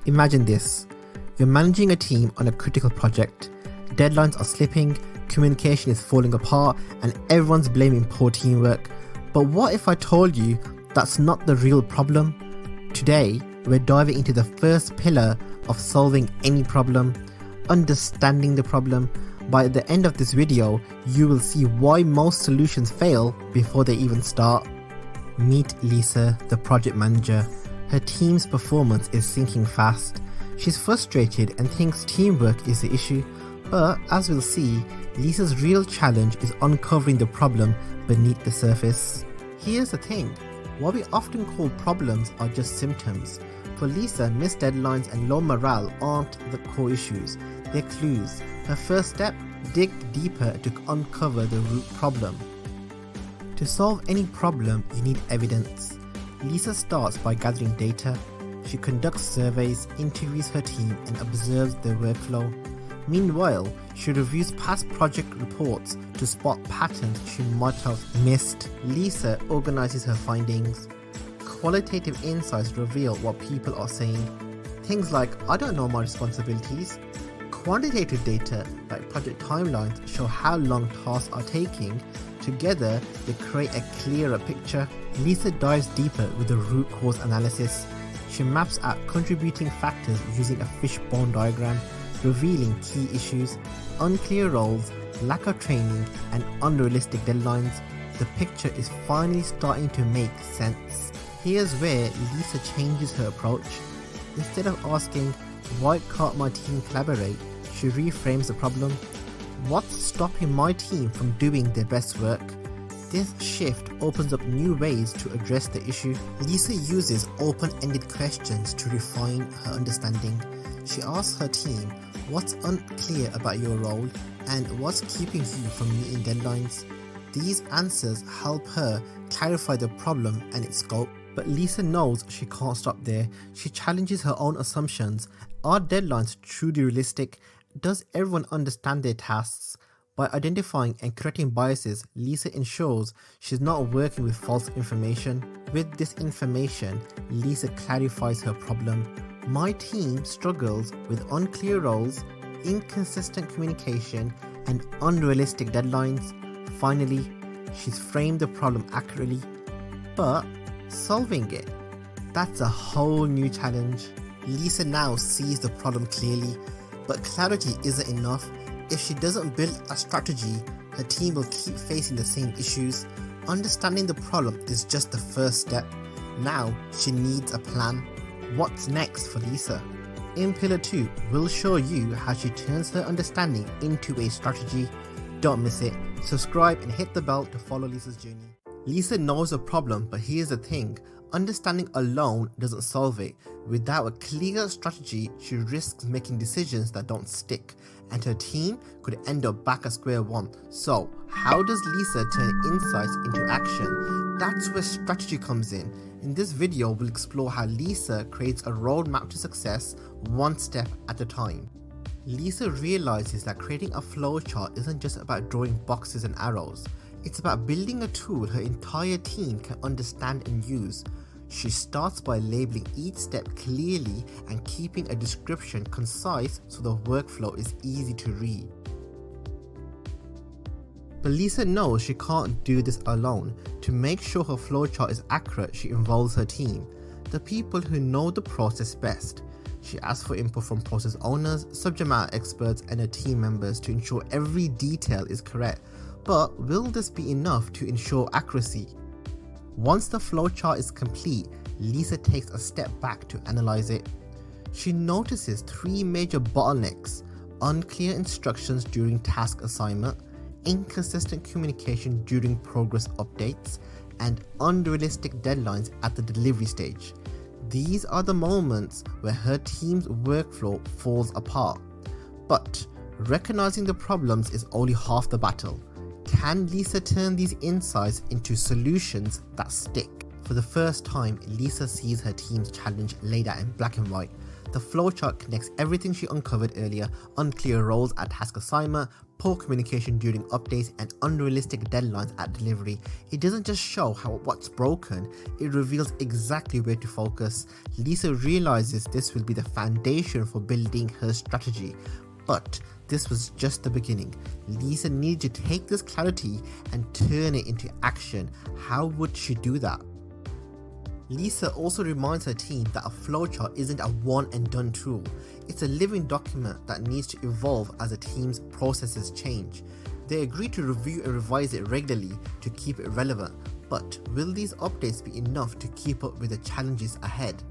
Imagine this. You're managing a team on a critical project. Deadlines are slipping, communication is falling apart, and everyone's blaming poor teamwork. But what if I told you that's not the real problem? Today, we're diving into the first pillar of solving any problem, understanding the problem. By the end of this video, you will see why most solutions fail before they even start. Meet Lisa, the project manager. Her team's performance is sinking fast. She's frustrated and thinks teamwork is the issue, but as we'll see, Lisa's real challenge is uncovering the problem beneath the surface. Here's the thing, what we often call problems are just symptoms. For Lisa, missed deadlines and low morale aren't the core issues, they're clues. Her first step, dig deeper to uncover the root problem. To solve any problem, you need evidence. Lisa starts by gathering data. She conducts surveys, interviews her team, and observes their workflow. Meanwhile, she reviews past project reports to spot patterns she might have missed. Lisa organizes her findings. Qualitative insights reveal what people are saying. Things like, I don't know my responsibilities. Quantitative data, like project timelines, show how long tasks are taking. Together, they create a clearer picture. Lisa dives deeper with the root cause analysis. She maps out contributing factors using a fishbone diagram, revealing key issues, unclear roles, lack of training, and unrealistic deadlines. The picture is finally starting to make sense. Here's where Lisa changes her approach. Instead of asking, why can't my team collaborate? She reframes the problem. What's stopping my team from doing their best work? This shift opens up new ways to address the issue. Lisa uses open-ended questions to refine her understanding. She asks her team, what's unclear about your role and what's keeping you from meeting deadlines? These answers help her clarify the problem and its scope. But Lisa knows she can't stop there. She challenges her own assumptions. Are deadlines truly realistic? Does everyone understand their tasks? By identifying and correcting biases, Lisa ensures she's not working with false information. With this information, Lisa clarifies her problem. My team struggles with unclear roles, inconsistent communication, and unrealistic deadlines. Finally, she's framed the problem accurately. But solving it, that's a whole new challenge. Lisa now sees the problem clearly, but clarity isn't enough. If she doesn't build a strategy, her team will keep facing the same issues. Understanding the problem is just the first step. Now she needs a plan. What's next for Lisa? In Pillar 2, we'll show you how she turns her understanding into a strategy. Don't miss it. Subscribe and hit the bell to follow Lisa's journey. Lisa knows the problem, but here's the thing. Understanding alone doesn't solve it. Without a clear strategy, she risks making decisions that don't stick, and her team could end up back at square one. So, how does Lisa turn insights into action? That's where strategy comes in. In this video, we'll explore how Lisa creates a roadmap to success, one step at a time. Lisa realizes that creating a flowchart isn't just about drawing boxes and arrows. It's about building a tool her entire team can understand and use. She starts by labeling each step clearly and keeping a description concise so the workflow is easy to read. But Lisa knows she can't do this alone. To make sure her flowchart is accurate, she involves her team, the people who know the process best. She asks for input from process owners, subject matter experts, and her team members to ensure every detail is correct. But will this be enough to ensure accuracy? Once the flowchart is complete, Lisa takes a step back to analyze it. She notices three major bottlenecks: unclear instructions during task assignment, inconsistent communication during progress updates, and unrealistic deadlines at the delivery stage. These are the moments where her team's workflow falls apart. But recognizing the problems is only half the battle. Can Lisa turn these insights into solutions that stick? For the first time, Lisa sees her team's challenge laid out in black and white. The flowchart connects everything she uncovered earlier: unclear roles at task assignment, poor communication during updates, and unrealistic deadlines at delivery. It doesn't just show what's broken, it reveals exactly where to focus. Lisa realizes this will be the foundation for building her strategy. But this was just the beginning. Lisa needed to take this clarity and turn it into action. How would she do that? Lisa also reminds her team that a flowchart isn't a one and done tool. It's a living document that needs to evolve as the team's processes change. They agree to review and revise it regularly to keep it relevant, but will these updates be enough to keep up with the challenges ahead?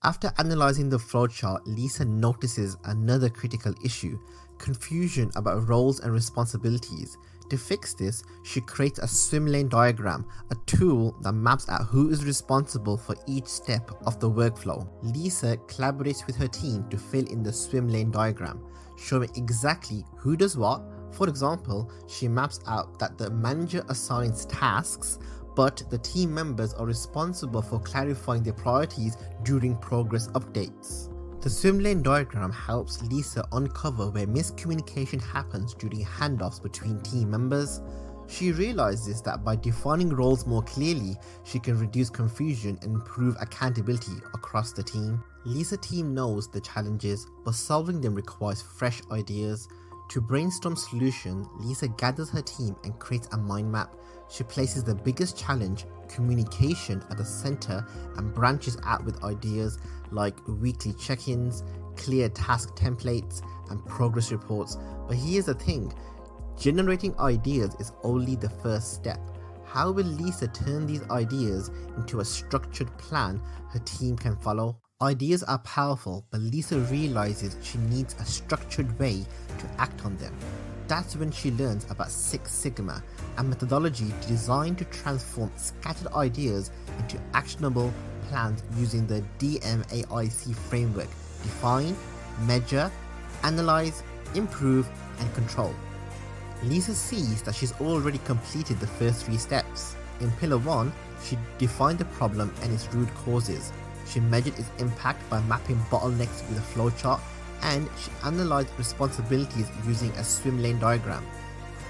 After analysing the flowchart, Lisa notices another critical issue: confusion about roles and responsibilities. To fix this, she creates a swim lane diagram, a tool that maps out who is responsible for each step of the workflow. Lisa collaborates with her team to fill in the swim lane diagram, showing exactly who does what. For example, she maps out that the manager assigns tasks, but the team members are responsible for clarifying their priorities during progress updates. The swim lane diagram helps Lisa uncover where miscommunication happens during handoffs between team members. She realizes that by defining roles more clearly, she can reduce confusion and improve accountability across the team. Lisa's team knows the challenges, but solving them requires fresh ideas. To brainstorm solutions, Lisa gathers her team and creates a mind map. She places the biggest challenge, communication, at the center and branches out with ideas like weekly check-ins, clear task templates, and progress reports. But here's the thing, generating ideas is only the first step. How will Lisa turn these ideas into a structured plan her team can follow? Ideas are powerful, but Lisa realizes she needs a structured way to act on them. That's when she learns about Six Sigma, a methodology designed to transform scattered ideas into actionable plans using the DMAIC framework: define, measure, analyze, improve, and control. Lisa sees that she's already completed the first 3 steps. In Pillar 1, she defined the problem and its root causes. She measured its impact by mapping bottlenecks with a flowchart, and she analyzed responsibilities using a swim lane diagram.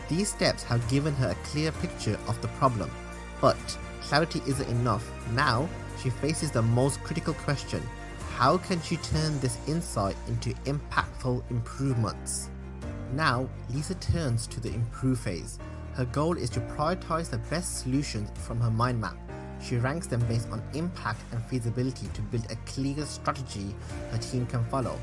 These steps have given her a clear picture of the problem, but clarity isn't enough. Now, she faces the most critical question: how can she turn this insight into impactful improvements? Now, Lisa turns to the improve phase. Her goal is to prioritize the best solutions from her mind map. She ranks them based on impact and feasibility to build a clear strategy her team can follow.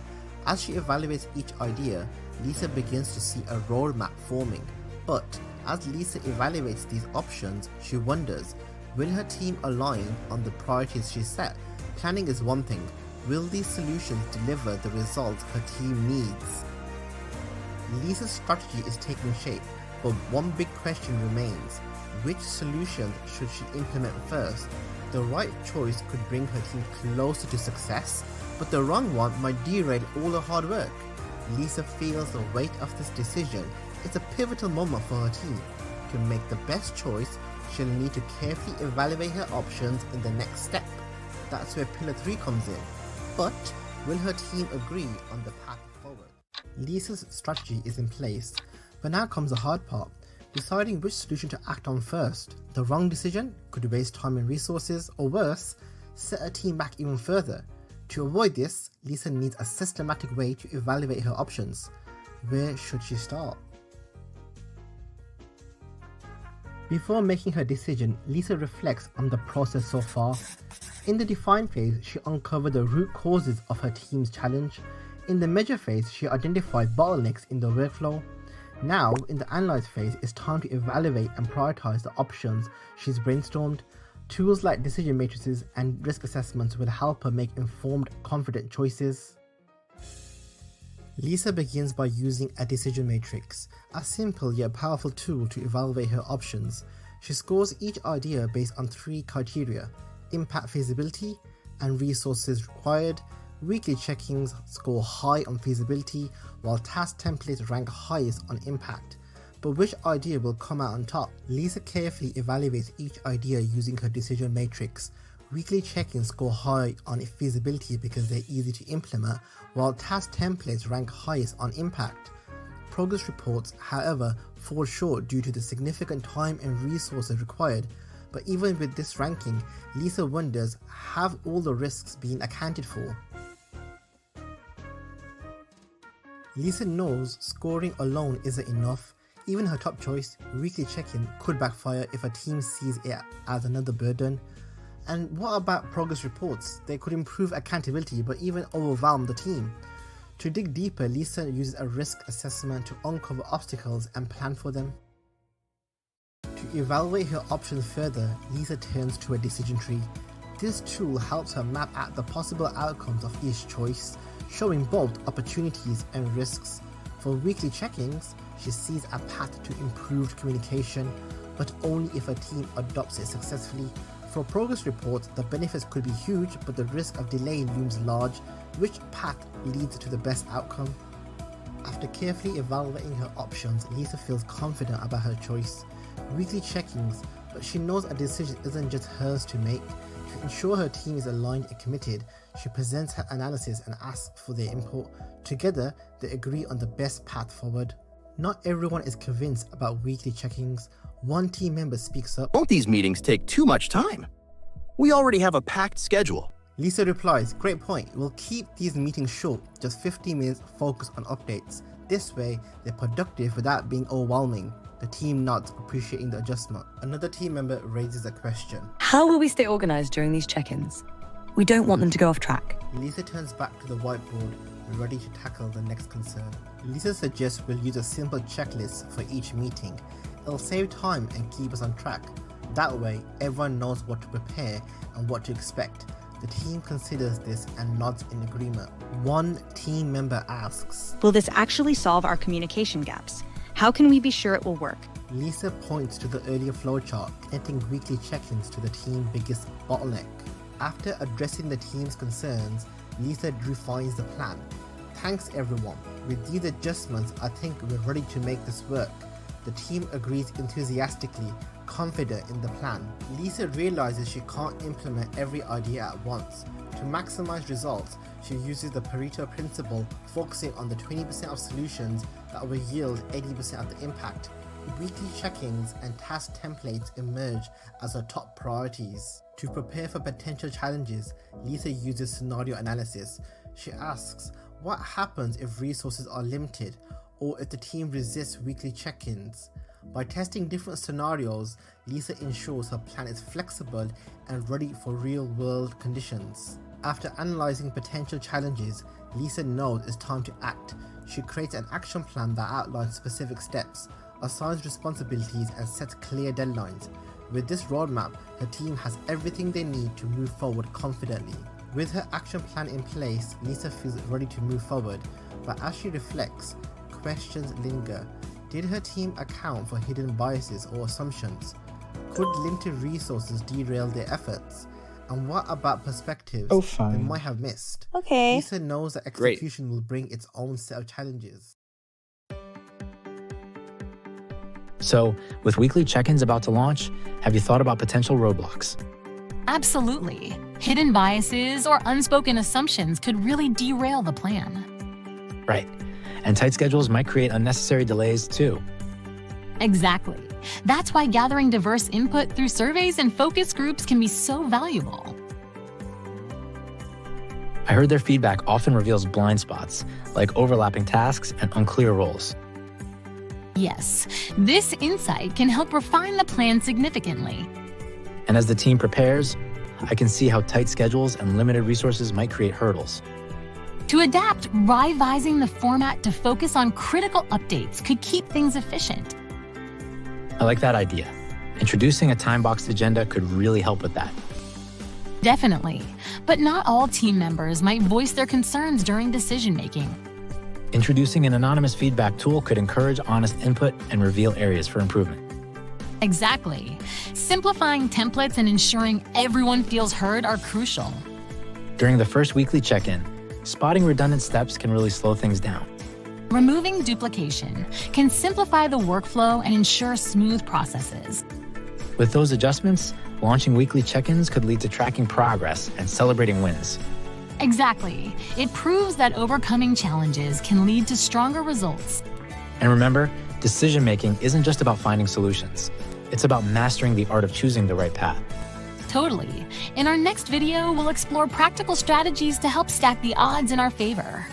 As she evaluates each idea, Lisa begins to see a roadmap forming. But as Lisa evaluates these options, she wonders, will her team align on the priorities she set? Planning is one thing. Will these solutions deliver the results her team needs? Lisa's strategy is taking shape, but one big question remains: which solutions should she implement first? The right choice could bring her team closer to success, but the wrong one might derail all her hard work. Lisa feels the weight of this decision. It's a pivotal moment for her team. To make the best choice, she'll need to carefully evaluate her options in the next step. That's where Pillar 3 comes in. But will her team agree on the path forward? Lisa's strategy is in place, but now comes the hard part: deciding which solution to act on first. The wrong decision could waste time and resources, or worse, set her team back even further. To avoid this, Lisa needs a systematic way to evaluate her options. Where should she start? Before making her decision, Lisa reflects on the process so far. In the define phase, she uncovered the root causes of her team's challenge. In the measure phase, she identified bottlenecks in the workflow. Now, in the analyze phase, it's time to evaluate and prioritize the options she's brainstormed. Tools like decision matrices and risk assessments will help her make informed, confident choices. Lisa begins by using a decision matrix, a simple yet powerful tool to evaluate her options. She scores each idea based on 3 criteria: impact, feasibility, and resources required. Weekly check-ins score high on feasibility, while task templates rank highest on impact. But which idea will come out on top? Lisa carefully evaluates each idea using her decision matrix. Weekly check-ins score high on feasibility because they're easy to implement, while task templates rank highest on impact. Progress reports, however, fall short due to the significant time and resources required. But even with this ranking, Lisa wonders, have all the risks been accounted for? Lisa knows scoring alone isn't enough. Even her top choice, weekly check-in, could backfire if a team sees it as another burden. And what about progress reports? They could improve accountability but even overwhelm the team. To dig deeper, Lisa uses a risk assessment to uncover obstacles and plan for them. To evaluate her options further, Lisa turns to a decision tree. This tool helps her map out the possible outcomes of each choice, showing both opportunities and risks. For weekly check-ins, she sees a path to improved communication, but only if a team adopts it successfully. For progress reports, the benefits could be huge, but the risk of delay looms large. Which path leads to the best outcome? After carefully evaluating her options, Lisa feels confident about her choice. Weekly check-ins, but she knows a decision isn't just hers to make. To ensure her team is aligned and committed, she presents her analysis and asks for their input. Together, they agree on the best path forward. Not everyone is convinced about weekly check-ins. One team member speaks up. Don't these meetings take too much time? We already have a packed schedule. Lisa replies, great point. We'll keep these meetings short, just 15 minutes focused on updates. This way, they're productive without being overwhelming. The team nods, appreciating the adjustment. Another team member raises a question. How will we stay organized during these check-ins? We don't want them to go off track. Lisa turns back to the whiteboard, ready to tackle the next concern. Lisa suggests we'll use a simple checklist for each meeting. It'll save time and keep us on track. That way, everyone knows what to prepare and what to expect. The team considers this and nods in agreement. One team member asks, will this actually solve our communication gaps? How can we be sure it will work? Lisa points to the earlier flowchart, connecting weekly check-ins to the team's biggest bottleneck. After addressing the team's concerns, Lisa refines the plan. Thanks everyone. With these adjustments, I think we're ready to make this work. The team agrees enthusiastically, confident in the plan. Lisa realizes she can't implement every idea at once. To maximize results, she uses the Pareto principle, focusing on the 20% of solutions that will yield 80% of the impact. Weekly check-ins and task templates emerge as her top priorities. To prepare for potential challenges, Lisa uses scenario analysis. She asks, what happens if resources are limited, or if the team resists weekly check-ins? By testing different scenarios, Lisa ensures her plan is flexible and ready for real-world conditions. After analyzing potential challenges, Lisa knows it's time to act. She creates an action plan that outlines specific steps, assigns responsibilities, and sets clear deadlines. With this roadmap, her team has everything they need to move forward confidently. With her action plan in place, Lisa feels ready to move forward, but as she reflects, questions linger. Did her team account for hidden biases or assumptions? Could limited resources derail their efforts? And what about perspectives they might have missed? Okay. Lisa knows that execution will bring its own set of challenges. So, with weekly check-ins about to launch, have you thought about potential roadblocks? Absolutely. Hidden biases or unspoken assumptions could really derail the plan. Right. And tight schedules might create unnecessary delays too. Exactly. That's why gathering diverse input through surveys and focus groups can be so valuable. I heard their feedback often reveals blind spots, like overlapping tasks and unclear roles. Yes, this insight can help refine the plan significantly. And as the team prepares, I can see how tight schedules and limited resources might create hurdles. To adapt, revising the format to focus on critical updates could keep things efficient. I like that idea. Introducing a time-boxed agenda could really help with that. Definitely, but not all team members might voice their concerns during decision-making. Introducing an anonymous feedback tool could encourage honest input and reveal areas for improvement. Exactly. Simplifying templates and ensuring everyone feels heard are crucial. During the first weekly check-in, spotting redundant steps can really slow things down. Removing duplication can simplify the workflow and ensure smooth processes. With those adjustments, launching weekly check-ins could lead to tracking progress and celebrating wins. Exactly. It proves that overcoming challenges can lead to stronger results. And remember, decision-making isn't just about finding solutions. It's about mastering the art of choosing the right path. Totally. In our next video, we'll explore practical strategies to help stack the odds in our favor.